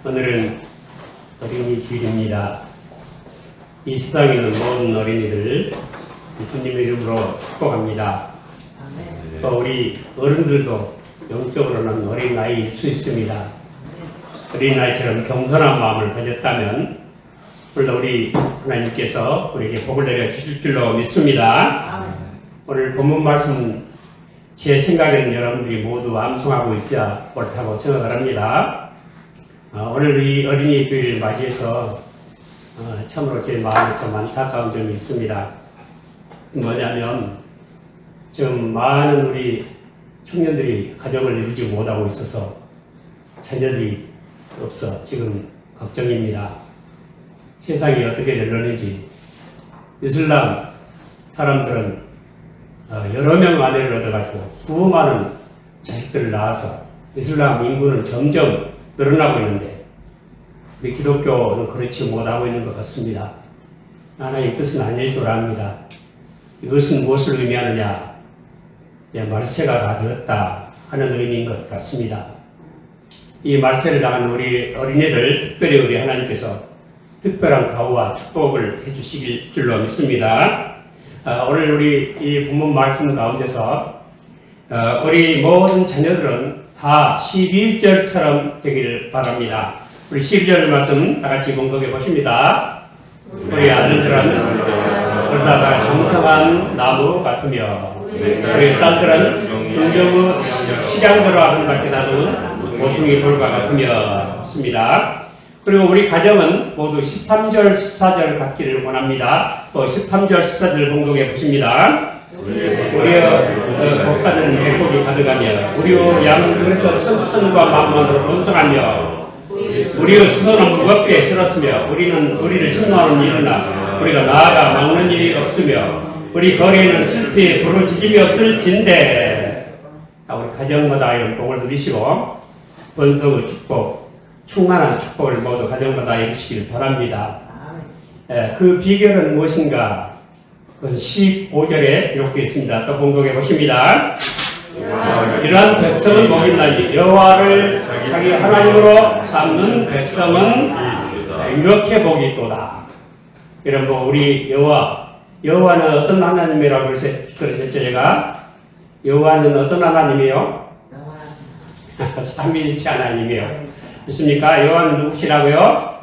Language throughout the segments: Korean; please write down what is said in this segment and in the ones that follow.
오늘은 어린이 주일입니다. 이 세상에 있는 모든 어린이들 주님의 이름으로 축복합니다. 또 우리 어른들도 영적으로는 어린 나이일 수 있습니다. 어린 나이처럼 겸손한 마음을 가졌다면 오늘도 우리 하나님께서 우리에게 복을 내려 주실 줄로 믿습니다. 오늘 본문 말씀 제 생각에는 여러분들이 모두 암송하고 있어야 옳다고 생각을 합니다. 오늘 이 어린이 주일을 맞이해서 참으로 제 마음에 좀 안타까운 점이 있습니다. 뭐냐면 지금 많은 우리 청년들이 가정을 이루지 못하고 있어서 자녀들이 없어 지금 걱정입니다. 세상이 어떻게 되려는지. 이슬람 사람들은 여러 명 아내를 얻어가지고 수많은 자식들을 낳아서 이슬람 인구는 점점 늘어나고 있는데 우리 기독교는 그렇지 못하고 있는 것 같습니다. 하나님 뜻은 아닐 줄 압니다. 이것은 무엇을 의미하느냐? 말세가 다 되었다 하는 의미인 것 같습니다. 이 말세를 당하는 우리 어린이들, 특별히 우리 하나님께서 특별한 가호와 축복을 해주시길 줄로 믿습니다. 오늘 우리 이 본문 말씀 가운데서 우리 모든 자녀들은 다 11절처럼 되기를 바랍니다. 우리 11절 말씀 다같이 공독해 보십니다. 우리 아들들은 그러다가 정성한 나무 같으며 우리 딸들은 긍정의 식양들어 하는 밖에 나눈 모퉁이 돌과 같으며 습니다. 그리고 우리 가정은 모두 13절, 14절 갖기를 원합니다. 또 13절, 14절 공독해 보십니다. 우리의 복가는 백복이 가득하며 우리의 양은 그래서 천천과 만만으로 번성하며 우리의 수소는 무겁게 실었으며 우리는 우리를 침노하는 일이나 우리가 나아가 막는 일이 없으며 우리 거리에는 슬피 부르짖음이 없을진데. 우리 가정마다 이런 복을 누리시고 번성의 축복, 충만한 축복을 모두 가정마다 이루시길 바랍니다. 그 비결은 무엇인가? 그것은 15절에 기록되어 있습니다. 또 공독해 보십니다. 이러한 백성은 복이 있나니 여호와를 자기 하나님으로 삼는 백성은 이렇게 복이 있도다. 여러분, 우리 여호와는 어떤 하나님이라고 그러셨죠? 제가 여호와는 어떤 하나님이요? 삼위일체 하나님이요. 있습니까? 여호와는 누구시라고요?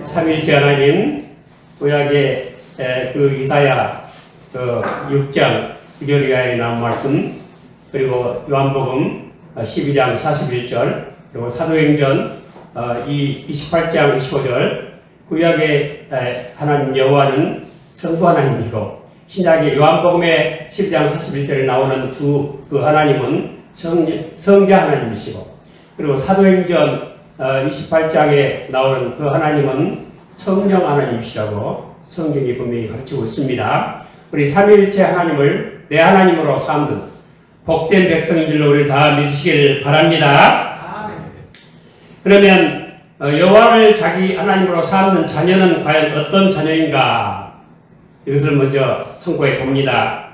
삼위일체 하나님. 구약의 그 이사야 6장 9절 이하에 나온 말씀, 그리고 요한복음 12장 41절, 그리고 사도행전 28장 25절, 구약의 하나님 여호와는 성부 하나님이고, 신약의 요한복음의 12장 41절에 나오는 주 그 하나님은 성자 하나님이시고, 그리고 사도행전 28장에 나오는 그 하나님은 성령 하나님이시라고 성경이 분명히 가르치고 있습니다. 우리 삼위일체 하나님을 내 하나님으로 삼는 복된 백성인 줄로 우리 다 믿으시길 바랍니다. 그러면 여호와를 자기 하나님으로 삼는 자녀는 과연 어떤 자녀인가? 이것을 먼저 선고해 봅니다.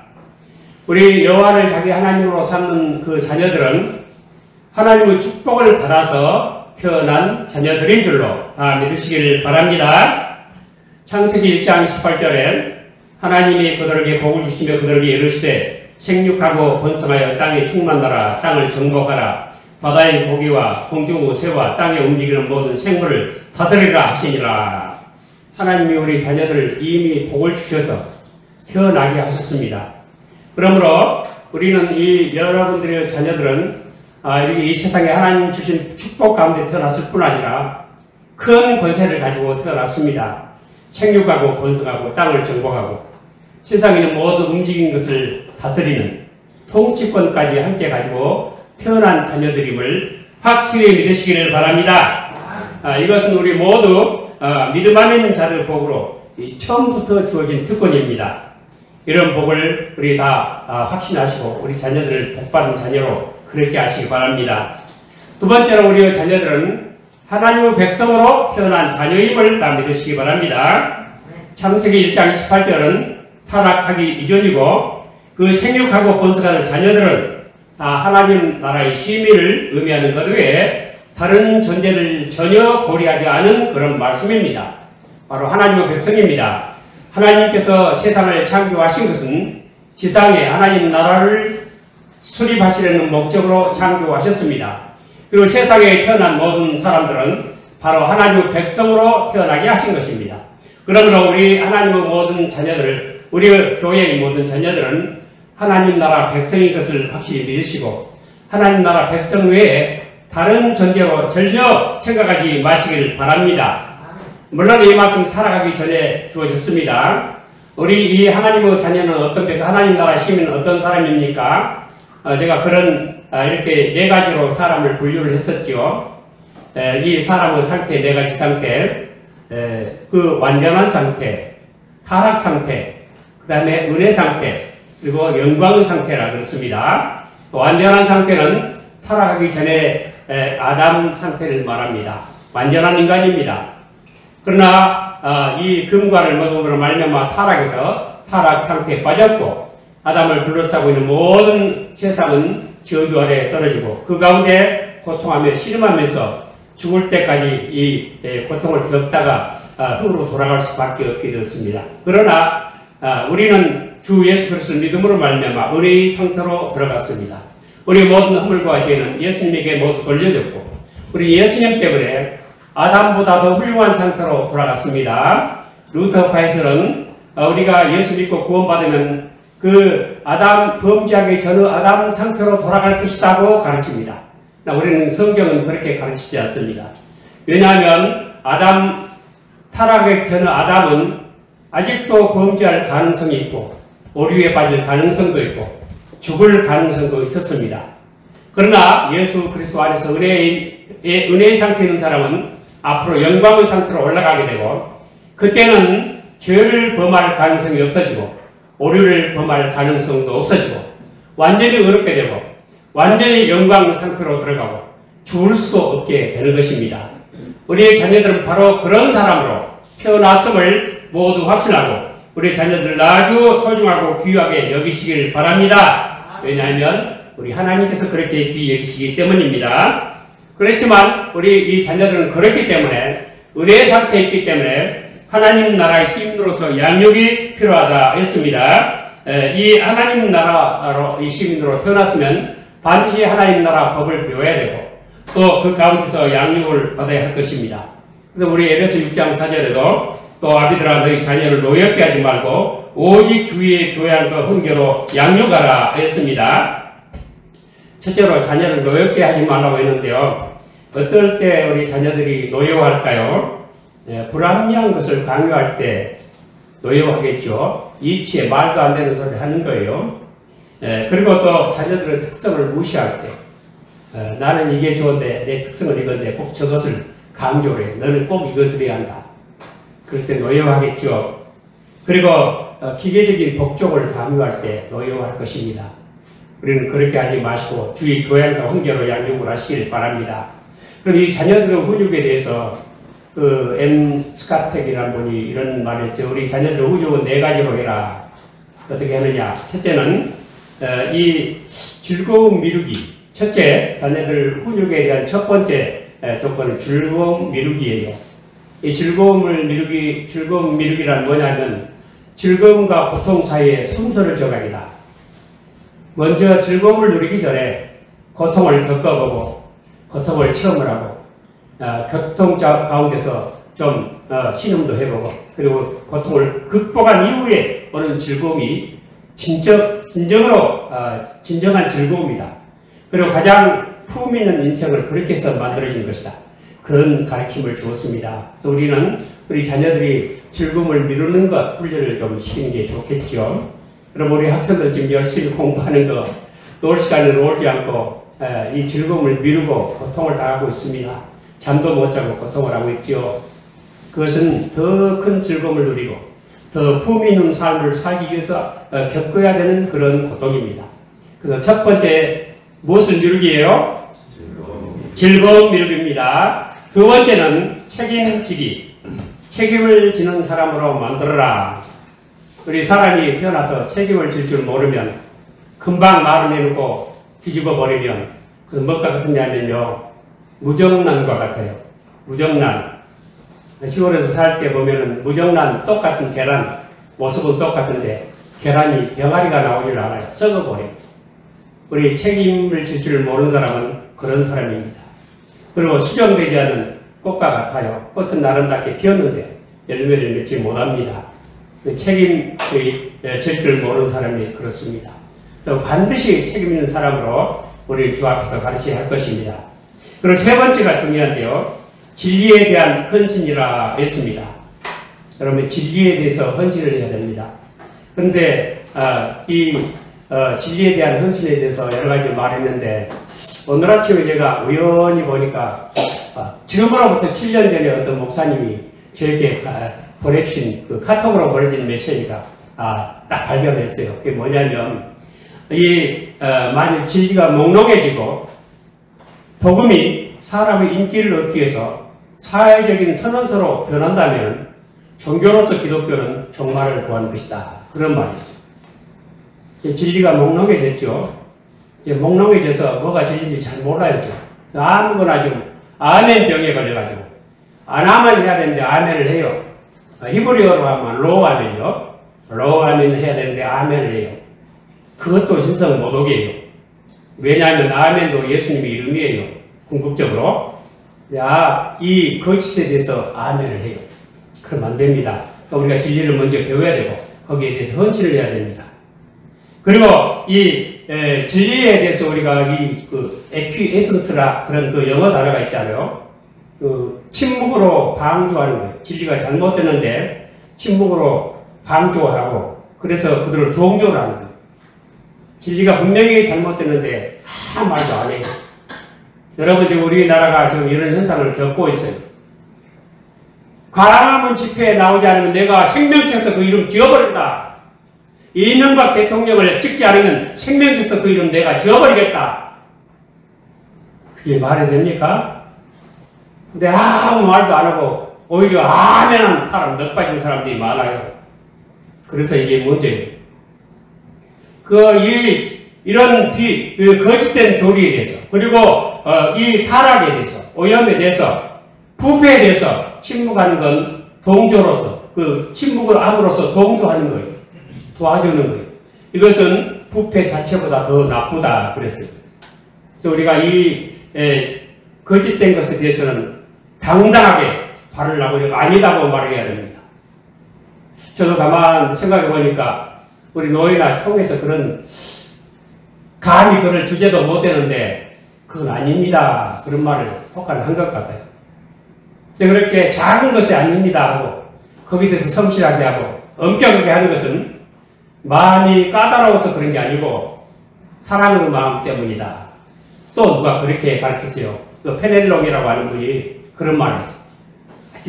우리 여호와를 자기 하나님으로 삼는 그 자녀들은 하나님의 축복을 받아서 태어난 자녀들인 줄로 다 믿으시길 바랍니다. 창세기 1장 18절에 하나님이 그들에게 복을 주시며 그들에게 이르시되 생육하고 번성하여 땅에 충만하라. 땅을 정복하라. 바다의 고기와 공중의 새와 땅에 움직이는 모든 생물을 다스리라 하시니라. 하나님이 우리 자녀들 이미 복을 주셔서 태어나게 하셨습니다. 그러므로 우리는 이 여러분들의 자녀들은 이 세상에 하나님 주신 축복 가운데 태어났을 뿐 아니라 큰 권세를 가지고 태어났습니다. 생육하고 번성하고 땅을 정복하고 세상에 있는 모든 움직인 것을 다스리는 통치권까지 함께 가지고 태어난 자녀들임을 확실히 믿으시기를 바랍니다. 이것은 우리 모두 믿음 안에 있는 자들 복으로 처음부터 주어진 특권입니다. 이런 복을 우리 다 확신하시고 우리 자녀들을 복받은 자녀로 그렇게 하시기 바랍니다. 두 번째로 우리 자녀들은 하나님의 백성으로 태어난 자녀임을 다 믿으시기 바랍니다. 창세기 1장 18절은 타락하기 이전이고 그 생육하고 번성하는 자녀들은 다 하나님 나라의 시민을 의미하는 것 외에 다른 존재를 전혀 고려하지 않은 그런 말씀입니다. 바로 하나님의 백성입니다. 하나님께서 세상을 창조하신 것은 지상에 하나님 나라를 수립하시려는 목적으로 창조하셨습니다. 그리고 세상에 태어난 모든 사람들은 바로 하나님의 백성으로 태어나게 하신 것입니다. 그러므로 우리 하나님의 모든 자녀들, 우리 교회의 모든 자녀들은 하나님 나라 백성인 것을 확실히 믿으시고 하나님 나라 백성 외에 다른 존재로 전혀 생각하지 마시길 바랍니다. 물론 이 말씀 타락하기 전에 주어졌습니다. 우리 이 하나님의 자녀는 어떤 하나님 나라 시민은 어떤 사람입니까? 제가 그런 이렇게 네 가지로 사람을 분류를 했었죠. 이 사람의 상태, 네 가지 상태, 그 완전한 상태, 타락 상태, 그 다음에 은혜 상태, 그리고 영광의 상태라 그렇습니다. 완전한 상태는 타락하기 전에 아담 상태를 말합니다. 완전한 인간입니다. 그러나 이 금과를 먹음으로 말미암아 타락해서 타락 상태에 빠졌고 아담을 둘러싸고 있는 모든 세상은 저주 아래에 떨어지고 그 가운데 고통하며 씨름하면서 죽을 때까지 이 고통을 겪다가 흙으로 돌아갈 수밖에 없게 되었습니다. 그러나 우리는 주 예수 그리스도를 믿음으로 말미암아 은혜의 상태로 들어갔습니다. 우리 모든 허물과 죄는 예수님에게 모두 돌려졌고 우리 예수님 때문에 아담보다 더 훌륭한 상태로 돌아갔습니다. 루터 파이슬은 우리가 예수 믿고 구원받으면 그 아담 범죄하기 전의 아담 상태로 돌아갈 것이라고 가르칩니다. 우리는 성경은 그렇게 가르치지 않습니다. 왜냐하면 아담 타락하기 전의 아담은 아직도 범죄할 가능성이 있고 오류에 빠질 가능성도 있고 죽을 가능성도 있었습니다. 그러나 예수 그리스도 안에서 은혜의 상태에 있는 사람은 앞으로 영광의 상태로 올라가게 되고 그때는 죄를 범할 가능성이 없어지고 오류를 범할 가능성도 없어지고 완전히 의롭게 되고 완전히 영광의 상태로 들어가고 죽을 수도 없게 되는 것입니다. 우리의 자녀들은 바로 그런 사람으로 태어났음을 모두 확신하고 우리 자녀들을 아주 소중하고 귀하게 여기시길 바랍니다. 왜냐하면 우리 하나님께서 그렇게 귀히 여기시기 때문입니다. 그렇지만 우리 이 자녀들은 그렇기 때문에 은혜의 상태에 있기 때문에 하나님 나라의 시민으로서 양육이 필요하다 했습니다. 이 하나님 나라로 이 시민으로 태어났으면 반드시 하나님 나라 법을 배워야 되고 또 그 가운데서 양육을 받아야 할 것입니다. 그래서 우리 에베소 6장 4절에도 또 아비들아 너희 자녀를 노엽게 하지 말고 오직 주의 교양과 훈계로 양육하라 했습니다. 첫째로 자녀를 노엽게 하지 말라고 했는데요. 어떨 때 우리 자녀들이 노여워할까요? 불합리한 것을 강요할 때 노여워하겠죠. 이치에 말도 안 되는 소리를 하는 거예요. 그리고 또 자녀들의 특성을 무시할 때 나는 이게 좋은데 내 특성은 이건데 꼭 저것을 강조를 해. 너는 꼭 이것을 해야 한다. 그럴 때 노여워하겠죠. 그리고 기계적인 복종을 강요할 때 노여워할 것입니다. 우리는 그렇게 하지 마시고 주의 교양과 훈계로 양육을 하시길 바랍니다. 그럼 이 자녀들의 훈육에 대해서 M. 스카텍이라는 분이 이런 말을 했어요. 우리 자녀들의 훈육은 네 가지로 해라. 어떻게 하느냐. 첫째는 이 즐거움 미루기. 첫째, 자녀들 훈육에 대한 첫 번째 조건은 즐거움 미루기예요. 이 즐거움 미루기란 뭐냐면 즐거움과 고통 사이에 순서를 정하기다. 먼저 즐거움을 누리기 전에 고통을 겪어보고 고통을 체험을 하고 고통 가운데서 좀 신음도 해보고 그리고 고통을 극복한 이후에 오는 즐거움이 진정한 즐거움이다. 그리고 가장 품 있는 인생을 그렇게 해서 만들어진 것이다. 그런 가르침을 주었습니다. 그래서 우리는 우리 자녀들이 즐거움을 미루는 것 훈련을 좀 시키는 게 좋겠죠. 그럼 우리 학생들 지금 열심히 공부하는 거 놀 시간에 놀지 않고 이 즐거움을 미루고 고통을 당하고 있습니다. 잠도 못 자고 고통을 하고 있죠. 그것은 더 큰 즐거움을 누리고 더 품 있는 삶을 살기 위해서 겪어야 되는 그런 고통입니다. 그래서 첫 번째 무엇을 미루기예요? 즐거움 미루기입니다. 두 번째는 책임지기. 책임을 지는 사람으로 만들어라. 우리 사람이 태어나서 책임을 질 줄 모르면 금방 말을 내놓고 뒤집어 버리면 그래서 뭐가 같으냐면요. 무정란과 같아요. 무정란. 시골에서 살 때 보면은 무정란 똑같은 계란, 모습은 똑같은데 계란이 병아리가 나오질 않아요. 썩어버려요. 우리 책임을 질 줄 모르는 사람은 그런 사람입니다. 그리고 수정되지 않은 꽃과 같아요. 꽃은 아름답게 피었는데 열매를 맺지 못합니다. 책임을 질 줄 모르는 사람이 그렇습니다. 또 반드시 책임 있는 사람으로 우리 주 앞에서 가르쳐야 할 것입니다. 그리고 세 번째가 중요한데요. 진리에 대한 헌신이라 했습니다. 여러분, 진리에 대해서 헌신을 해야 됩니다. 그런데 진리에 대한 헌신에 대해서 여러 가지 말했는데 오늘 아침에 제가 우연히 보니까 지금으로부터 7년 전에 어떤 목사님이 저에게 보내주신 그 카톡으로 보내준 메시지가 딱 발견했어요. 그게 뭐냐면 만일 진리가 몽롱해지고 복음이 사람의 인기를 얻기 위해서 사회적인 선언서로 변한다면 종교로서 기독교는 종말을 구하는 것이다. 그런 말이었어요. 진리가 몽롱해졌죠. 이제 몽롱해져서 뭐가 진리인지 잘 몰라요. 그래서 아무거나 지금 아멘 병에 걸려가지고 안 하면 해야 되는데 아멘을 해요. 히브리어로 하면 로 아멘이요. 로 아멘 해야 되는데 아멘을 해요. 그것도 신성 모독이에요. 왜냐하면 아멘도 예수님의 이름이에요. 궁극적으로. 이 거짓에 대해서 아멘을 해요. 그러면 안 됩니다. 우리가 진리를 먼저 배워야 되고 거기에 대해서 헌신을 해야 됩니다. 그리고 진리에 대해서 우리가 에퀴에센스라 그런 그 영어 단어가 있잖아요. 침묵으로 방조하는 거예요. 진리가 잘못됐는데 침묵으로 방조하고 그래서 그들을 동조를 하는 거예요. 진리가 분명히 잘못됐는데 아무 말도 안 해요. 여러분, 지금 우리나라가 좀 이런 현상을 겪고 있어요. 광화문 집회에 나오지 않으면 내가 생명책에서 그 이름 지워버린다. 이명박 대통령을 찍지 않으면 생명책에서 그 이름 내가 지워버리겠다. 그게 말이 됩니까? 근데 아무 말도 안 하고 오히려 아멘한 사람, 넉 빠진 사람들이 많아요. 그래서 이게 문제예요. 이런 거짓된 교리에 대해서, 그리고 이 타락에 대해서, 오염에 대해서, 부패에 대해서 침묵하는 건 동조로서, 침묵을 함으로써 동조하는 거예요. 도와주는 거예요. 이것은 부패 자체보다 더 나쁘다 그랬어요. 그래서 우리가 거짓된 것에 대해서는 당당하게 발을 나고 아니다고 말해야 됩니다. 저도 가만 생각해 보니까 우리 노예나 총에서 감히 그럴 주제도 못 되는데 그건 아닙니다. 그런 말을 혹한 것 같아요. 그렇게 작은 것이 아닙니다 하고 거기에 대해서 성실하게 하고 엄격하게 하는 것은 마음이 까다로워서 그런 게 아니고 사랑의 마음 때문이다. 또 누가 그렇게 가르쳤어요. 페넬롬이라고 하는 분이 그런 말을 했어요.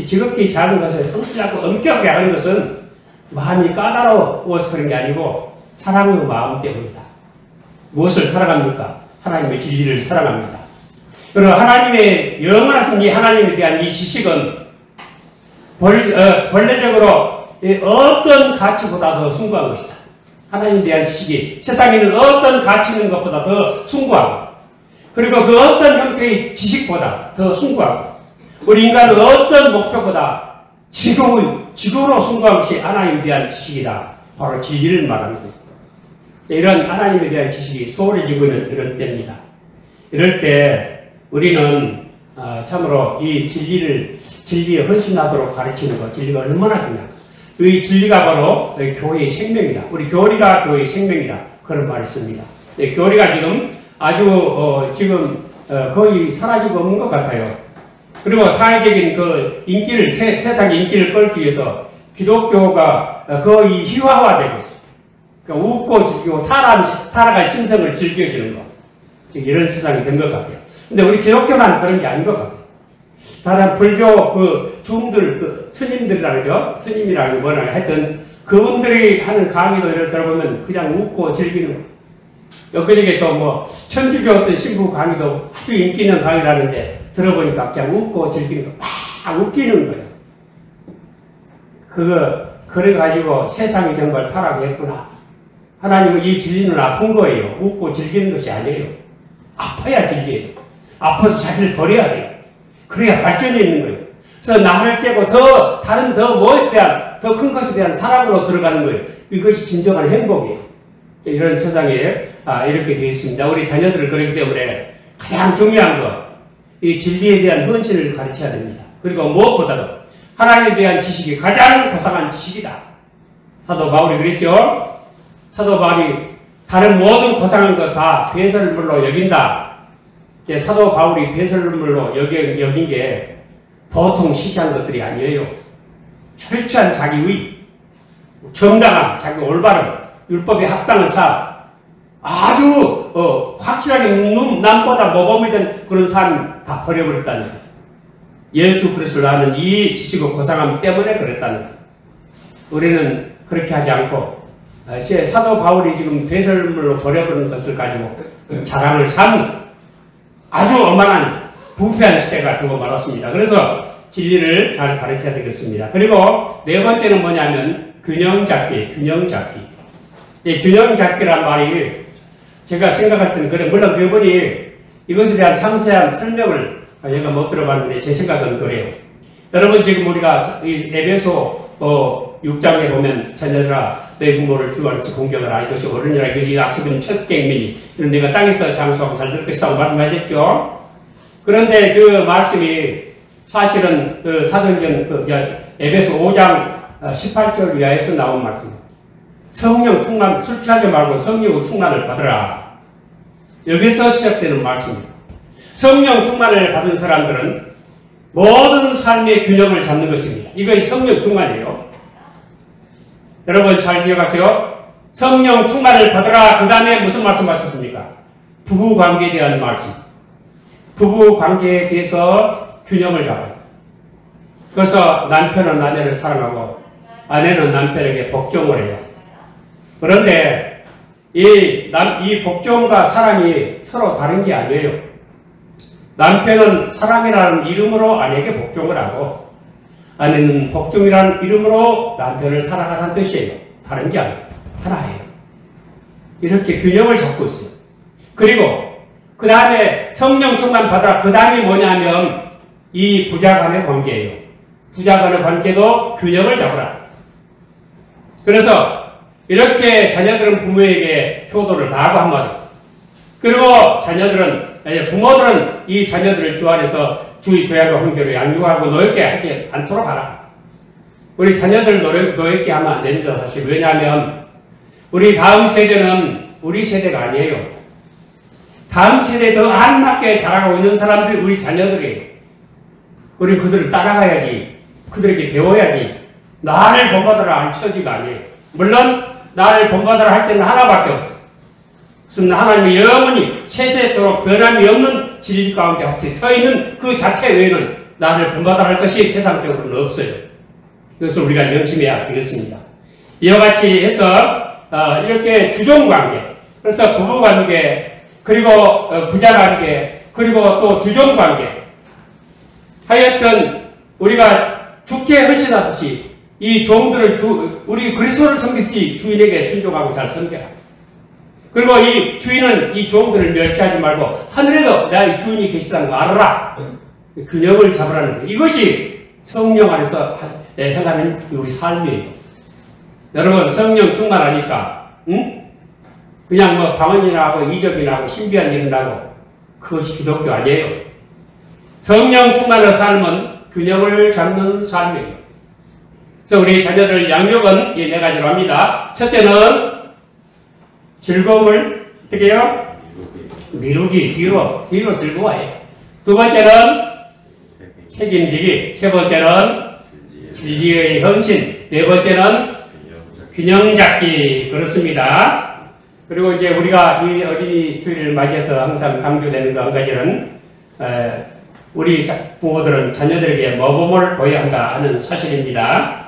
지극히 작은 것에 성실하고 엄격하게 하는 것은 마음이 까다로워서 그런 게 아니고 사랑의 마음 때문이다. 무엇을 사랑합니까? 하나님의 진리를 사랑합니다. 그리고 하나님의 영원하신 이 하나님에 대한 이 지식은 본래적으로 어떤 가치보다 더 숭고한 것이다. 하나님에 대한 지식이 세상에 있는 어떤 가치 있는 것보다 더 숭고하고 그리고 그 어떤 형태의 지식보다 더 숭고하고 우리 인간은 어떤 목표보다 지구로 숭고한 것이 하나님에 대한 지식이다. 바로 진리를 말하는 거예요. 이런 하나님에 대한 지식이 소홀해지고 있는 이런 때입니다. 이럴 때 우리는 참으로 이 진리에 헌신하도록 가르치는 것, 진리가 얼마나 중요한가. 이 진리가 바로 교회의 생명이다. 우리 교리가 교회의 생명이다. 그런 말을 씁니다. 교리가 지금 아주 거의 사라지고 없는 것 같아요. 그리고 사회적인 세상의 인기를 끌기 위해서 기독교가 거의 희화화되고 있어요. 그러니까 웃고 즐기고 타락할 심성을 즐겨주는 것. 이런 세상이 된 것 같아요. 근데 우리 기독교만 그런 게 아닌 것 같아요. 다른 불교 중들, 스님들이라 그러죠? 스님이라는 게 뭐나 하여튼 그분들이 하는 강의도 이렇게 들어보면 그냥 웃고 즐기는 거예요. 엊그저께 또 천주교 어떤 신부 강의도 아주 인기 있는 강의라는데 들어보니까 그냥 웃고 즐기는 거, 막 웃기는 거예요. 그래가지고 세상이 정말 타락했구나. 하나님은 이 진리는 아픈 거예요. 웃고 즐기는 것이 아니에요. 아파야 진리예요. 아파서 자기를 버려야 돼요. 그래야 발전이 있는 거예요. 그래서 나를 깨고 다른 무엇에 대한, 더 큰 것에 대한 사랑으로 들어가는 거예요. 이것이 진정한 행복이에요. 이런 세상에 이렇게 되어 있습니다. 우리 자녀들을 그렇기 때문에 가장 중요한 것, 이 진리에 대한 헌신을 가르쳐야 됩니다. 그리고 무엇보다도 하나님에 대한 지식이 가장 고상한 지식이다. 사도 바울이 그랬죠. 사도 바울이 다른 모든 고상한 것 다 배설물로 여긴다. 이제 사도 바울이 배설물로 여긴 게 보통 시시한 것들이 아니에요. 철저한 자기의, 정당함, 자기 올바름, 율법에 합당한 삶, 아주 확실하게 남보다 모범이 된 그런 삶 다 버려버렸다는 거예요. 예수 그리스도를 아는 이 지식의 고상함 때문에 그랬다는 거예요. 우리는 그렇게 하지 않고 사도 바울이 지금 배설물로 버려버린 것을 가지고 자랑을 삼는 아주 엄한한 부패한 시대가 되고 말았습니다. 그래서 진리를 잘 가르쳐야 되겠습니다. 그리고 네 번째는 뭐냐면 균형 잡기. 이 균형 잡기란 말이 제가 생각할 때는 그래, 물론 그분이 이것에 대한 상세한 설명을 제가 못 들어봤는데 제 생각은 그래요. 여러분 지금 우리가 이 에베소 6장에 보면 자녀들아 내 부모를 주 안에서 공경하라. 이것이 어른이라 이것이 약속은 첫 계명이니 이런 내가 땅에서 장수하고 잘 될 것이라고 말씀하셨죠. 그런데 그 말씀이 사실은 그 사도행전 에베소 5장 18절 이하에서 나온 말씀입니다. 성령 충만, 술 취하지 말고 성령 충만을 받으라. 여기서 시작되는 말씀입니다. 성령 충만을 받은 사람들은 모든 삶의 균형을 잡는 것입니다. 이것이 성령 충만이에요. 여러분 잘 기억하세요. 성령 충만을 받으라. 그 다음에 무슨 말씀 하셨습니까? 부부 관계에 대한 말씀. 부부 관계에 대해서 균형을 잡아요. 그래서 남편은 아내를 사랑하고 아내는 남편에게 복종을 해요. 그런데 이 복종과 사랑이 서로 다른 게 아니에요. 남편은 사랑이라는 이름으로 아내에게 복종을 하고 아내는 복종이라는 이름으로 남편을 사랑하는 뜻이에요. 다른 게 아니에요. 하나예요. 이렇게 균형을 잡고 있어요. 그리고 그 다음에 성령 충만 받아라. 그 다음이 뭐냐면 이 부자 간의 관계예요. 부자 간의 관계도 균형을 잡으라. 그래서 이렇게 자녀들은 부모에게 효도를 다하고 한마디. 그리고 부모들은 이 자녀들을 주 안에서 주의 교양과 훈계로 양육하고 노엽게 하지 않도록 하라. 우리 자녀들 노엽게 하면 안 됩니다. 사실 왜냐하면 우리 다음 세대는 우리 세대가 아니에요. 다음 세대에 더 알맞게 자라고 있는 사람들이 우리 자녀들이에요. 우리 그들을 따라가야지. 그들에게 배워야지. 나를 본받으라 할 처지가 아니에요. 물론 나를 본받으라 할 때는 하나밖에 없어요. 그것은 하나님의 영원히 세세토록 변함이 없는 진리 가운데 같이 서 있는 그 자체 외에는 나를 본받으라 할 것이 세상적으로는 없어요. 그것을 우리가 명심해야 되겠습니다. 이와 같이 해서 이렇게 주종관계, 그래서 부부관계, 그리고 부자관계, 그리고 또 주종관계, 하여튼 우리가 주께 헌신하듯이 이 종들을 우리 그리스도를 섬기듯이 주인에게 순종하고 잘 섬겨라. 그리고 이 주인은 이 종들을 멸치하지 말고 하늘에도 나의 주인이 계시다는 거 알아라. 균형을 잡으라는 거. 이것이 성령 안에서 행하는 우리 삶이에요. 여러분 성령 충만하니까 그냥 뭐 방언이나 하고 이적이나 하고 신비한 일이나 하고 그것이 기독교 아니에요. 성령 충만의 삶은 균형을 잡는 삶이에요. 그래서 우리 자녀들 양육은 이 네 가지로 합니다. 첫째는 즐거움을 어떻게 해요? 미루기. 뒤로 즐거워해요. 두 번째는 책임지기. 세 번째는 진리의 헌신. 네 번째는 균형 잡기. 그렇습니다. 그리고 이제 우리가 이 어린이 주일을 맞이해서 항상 강조되는 그 한 가지는 우리 부모들은 자녀들에게 모범을 보여야 한다 하는 사실입니다.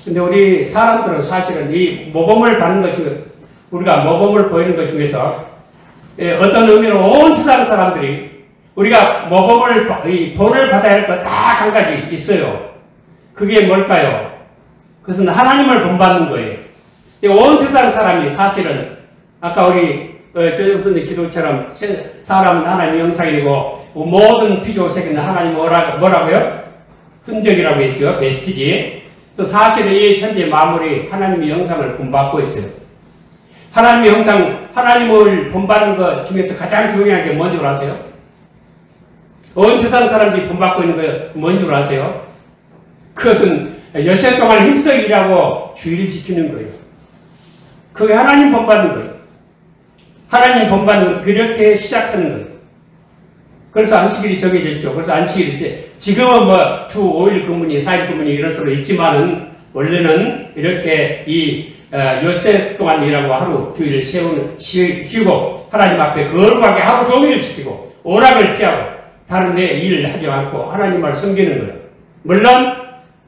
근데 우리 사람들은 사실은 이 모범을 받는 것 중에 우리가 모범을 보이는 것 중에서 어떤 의미로 온 세상 사람들이 우리가 모범을 본을 받아야 할 것 딱 한 가지 있어요. 그게 뭘까요? 그것은 하나님을 본받는 거예요. 온 세상 사람이 사실은 아까 우리 조정선의 기도처럼 사람은 하나님의 형상이고 모든 피조세계는 하나님 뭐라고요? 흔적이라고 했죠. 베스티지. 그래서 사실은 이 천지의 마무리 하나님의 형상을 본받고 있어요. 하나님의 형상, 하나님을 본받는 것 중에서 가장 중요한 게 뭔 줄 아세요? 온 세상 사람들이 본받고 있는 거 뭔 줄 아세요? 그것은 여태 동안 힘써 일하고 주의를 지키는 거예요. 그게 하나님 본받는 거예요. 하나님 본받는 건 그렇게 시작하는 거예요. 그래서 안식일이 정해져 있죠. 그래서 안식일이 지금은 뭐 주 5일 근무니 4일 근무니 이런 소리 있지만은 원래는 이렇게 이 요새 동안 일하고 하루 주일을 쉬고 하나님 앞에 거룩하게 하루 종일 지키고 오락을 피하고 다른 데 일을 하지 않고 하나님을 섬기는 거예요. 물론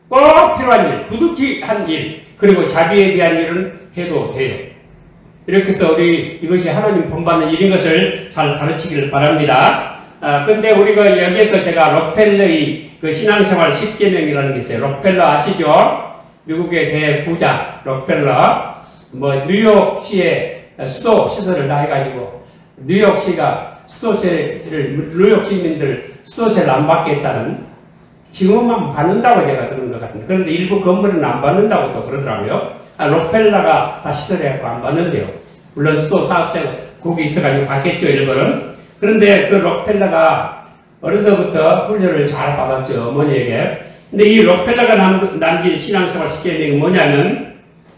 꼭 필요한 일, 부득이한 일, 그리고 자비에 대한 일은 해도 돼요. 이렇게 해서 우리 이것이 하나님 본받는 일인 것을 잘 가르치기를 바랍니다. 근데 우리가 여기에서 제가 록펠러의 그 신앙생활 10계명이라는 게 있어요. 록펠러 아시죠? 미국의 대부자 록펠러. 뭐 뉴욕시의 수도 시설을 다 해가지고 뉴욕시가 수도세를 뉴욕 시민들 수도세를 안 받겠다는 지금만 받는다고 제가 들은 것 같은데 그런데 일부 건물은 안 받는다고 또 그러더라고요. 록펠러가 다 시설해갖고 안 받는데요. 물론 수도 사업자가 거기 있어가지고 받겠죠 일부는. 그런데 그 록펠러가 어려서부터 훈련을 잘 받았어요, 어머니에게. 근데 이 록펠러가 남긴 신앙생활 10계명이 뭐냐면,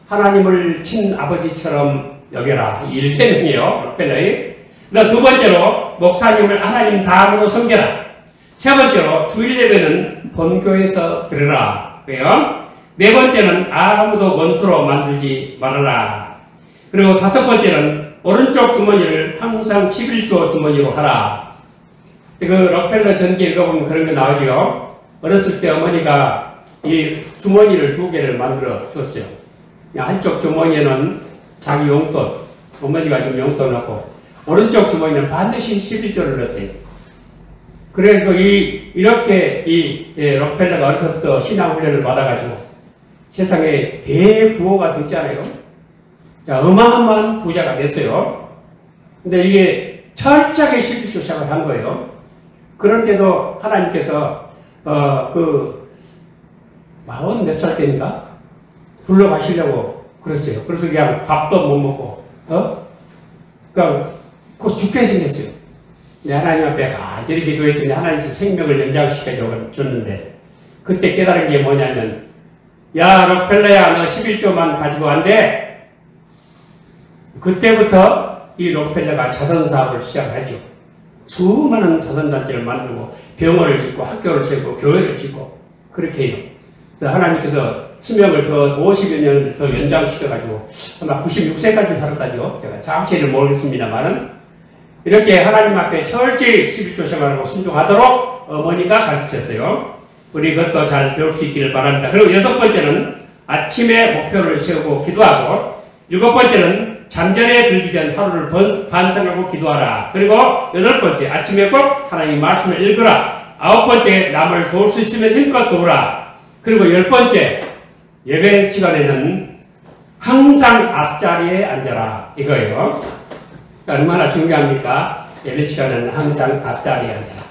하나님을 친아버지처럼 여겨라. 이 1계명이에요, 록펠러의. 그다음 두 번째로, 목사님을 하나님 다음으로 섬겨라. 세 번째로, 주일 예배는 본교에서 들으라. 왜요? 네 번째는, 아무도 원수로 만들지 말아라. 그리고 다섯 번째는, 오른쪽 주머니를 항상 11조 주머니로 하라. 그 록펠러 전기 읽어보면 그런 게 나오죠. 어렸을 때 어머니가 이 주머니를 두 개를 만들어 줬어요. 한쪽 주머니에는 자기 용돈, 어머니가 좀 용돈 넣고, 오른쪽 주머니는 반드시 11조를 넣었대요. 그래서 이렇게 록펠러가 어려서부터 신앙훈련을 받아가지고 세상에 대부호가 됐잖아요. 자, 어마어마한 부자가 됐어요. 근데 이게 철저하게 11조 시작을 한 거예요. 그런데도 하나님께서, 40몇 살 때인가? 불러가시려고 그랬어요. 그래서 그냥 밥도 못 먹고, 그러니까, 곧 죽게 생겼어요. 근데 하나님 앞에 간절히 기도했더니 하나님께서 생명을 연장시켜 줬는데, 그때 깨달은 게 뭐냐면, 야, 록펠러야, 너 11조만 가지고 안 돼. 그때부터 이 록펠러가 자선사업을 시작하죠. 수많은 자선단체를 만들고 병원을 짓고 학교를 세우고 교회를 짓고 그렇게 해요. 그래서 하나님께서 수명을 더 50여 년을 더 연장시켜가지고 아마 96세까지 살았다죠. 제가 정확히는 모르겠습니다만은 이렇게 하나님 앞에 철저히 11조 생활하고 순종하도록 어머니가 가르치셨어요. 우리 그것도 잘 배울 수 있기를 바랍니다. 그리고 여섯 번째는 아침에 목표를 세우고 기도하고 일곱 번째는 잠전에 들기 전 하루를 반성하고 기도하라. 그리고 여덟 번째, 아침에 꼭 하나님 말씀을 읽으라. 아홉 번째, 남을 도울 수 있으면 힘껏 도우라. 그리고 열 번째, 예배 시간에는 항상 앞자리에 앉아라. 이거예요. 얼마나 중요합니까? 예배 시간에는 항상 앞자리에 앉아라.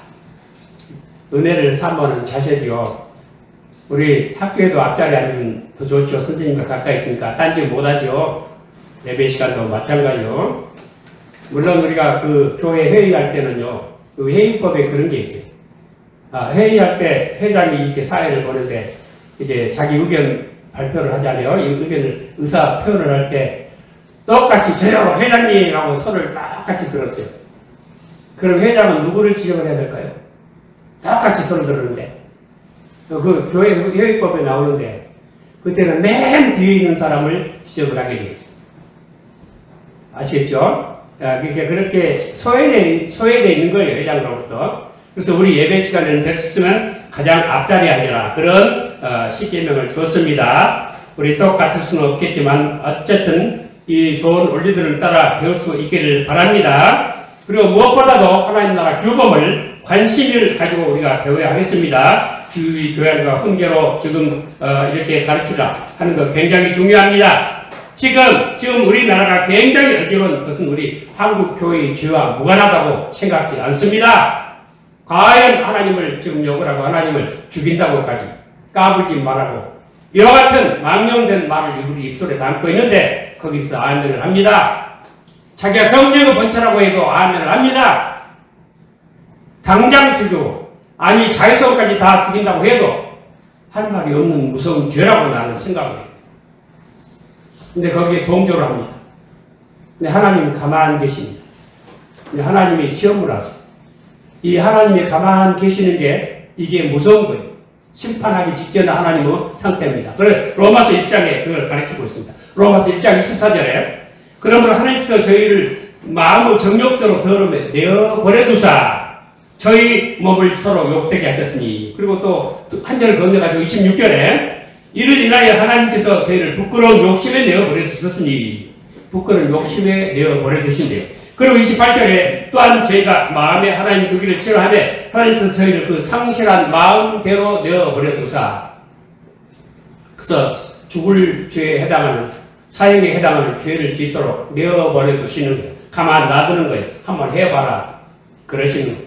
은혜를 사모하는 자세죠. 우리 학교에도 앞자리에 앉으면 더 좋죠. 선생님과 가까이 있으니까 딴지 못하죠. 예배 시간도 마찬가지요. 물론 우리가 그 교회 회의할 때는요, 그 회의법에 그런 게 있어요. 회의할 때 회장이 이렇게 사회를 보는데 이제 자기 의견 발표를 하잖아요. 이 의견을 의사 표현을 할 때 똑같이 저요 회장님하고 손을 똑같이 들었어요. 그럼 회장은 누구를 지적을 해야 될까요? 똑같이 손을 들었는데 그 교회 회의법에 나오는데 그때는 맨 뒤에 있는 사람을 지적을 하게 돼 있어요. 아시겠죠? 그러니까 그렇게 소외되어 있는 거예요, 회장으로부터. 그래서 우리 예배 시간에는 됐으면 가장 앞자리에 앉아라. 그런 10계명을 주었습니다. 우리 똑같을 수는 없겠지만 어쨌든 이 좋은 원리들을 따라 배울 수 있기를 바랍니다. 그리고 무엇보다도 하나님 나라 규범을 관심을 가지고 우리가 배워야 하겠습니다. 주의 교양과 훈계로 지금 이렇게 가르치라 하는 거 굉장히 중요합니다. 지금 우리나라가 굉장히 어려운 것은 우리 한국 교회의 죄와 무관하다고 생각하지 않습니다. 과연 하나님을 지금 욕을 하고 하나님을 죽인다고까지 까불지 말라고 이와 같은 망령된 말을 우리 입술에 담고 있는데 거기서 아멘을 합니다. 자기가 성령을 번처라고 해도 아멘을 합니다. 당장 죽이고 아니 자유성까지 다 죽인다고 해도 할 말이 없는 무서운 죄라고 나는 생각을 해요. 근데 거기에 동조를 합니다. 근데 하나님은 가만히 계십니다. 근데 하나님이 시험을 하세요. 이 하나님이 가만히 계시는 게 이게 무서운 거예요. 심판하기 직전에 하나님의 상태입니다. 그래 로마서 1장에 그걸 가르치고 있습니다. 로마서 1장 24절에 그러므로 하나님께서 저희를 마음의 정욕대로 더러움에 내어버려두사 저희 몸을 서로 욕되게 하셨으니 그리고 또 한 절을 건너가지고 26절에 이를 인하여 하나님께서 저희를 부끄러운 욕심에 내어버려 두셨으니 부끄러운 욕심에 내어버려 두신대요. 그리고 28절에 또한 저희가 마음에 하나님 두기를 싫어하며 하나님께서 저희를 그 상실한 마음대로 내어버려 두사 그래서 죽을 죄에 해당하는 사형에 해당하는 죄를 짓도록 내어버려 두시는 거예요. 가만 놔두는 거예요. 한번 해봐라 그러시는 거예요.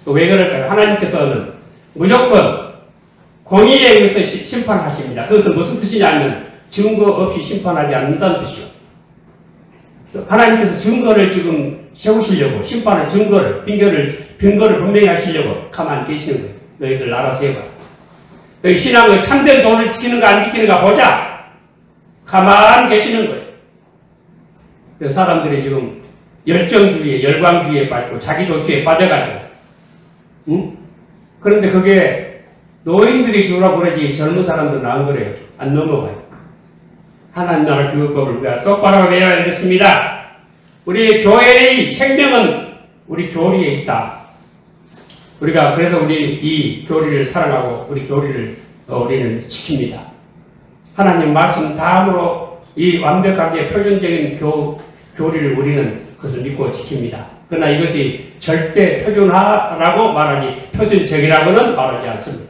왜 그럴까요? 하나님께서는 무조건 공의에 의해서 심판하십니다. 그것은 무슨 뜻이냐면 증거 없이 심판하지 않는다는 뜻이요. 하나님께서 증거를 지금 세우시려고 심판의 증거를 빈거를 분명히 하시려고 가만히 계시는 거예요. 너희들 알아서 해봐. 너희 신앙의 참된 도를 지키는가 안 지키는가 보자. 가만히 계시는 거예요. 그래서 사람들이 지금 열정주의에 열광주의에 빠지고 자기도주의에 빠져가지고 응? 그런데 그게 노인들이 주라고 그러지 젊은 사람들 나은 거래요. 안 넘어가요. 하나님 나라 교육법을 우리가 똑바로 배워야 되겠습니다. 우리 교회의 생명은 우리 교리에 있다. 우리가 그래서 우리 이 교리를 사랑하고 우리 교리를 우리는 지킵니다. 하나님 말씀 다음으로 이 완벽하게 표준적인 교리를 우리는 그것을 믿고 지킵니다. 그러나 이것이 절대 표준화라고 말하니 표준적이라고는 말하지 않습니다.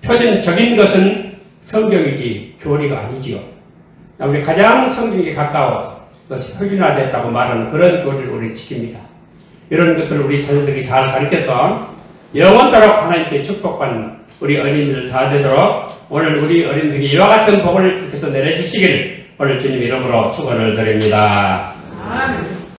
표준적인 것은 성경이지 교리가 아니지요. 우리 가장 성경에 가까워서 그것이 표준화됐다고 말하는 그런 교리를 우리 지킵니다. 이런 것들을 우리 자녀들이 잘 가르쳐서 영원토록 하나님께 축복받는 우리 어린이들 다 되도록 오늘 우리 어린이들이 이와 같은 복을 주께서 내려주시기를 오늘 주님 이름으로 축원을 드립니다.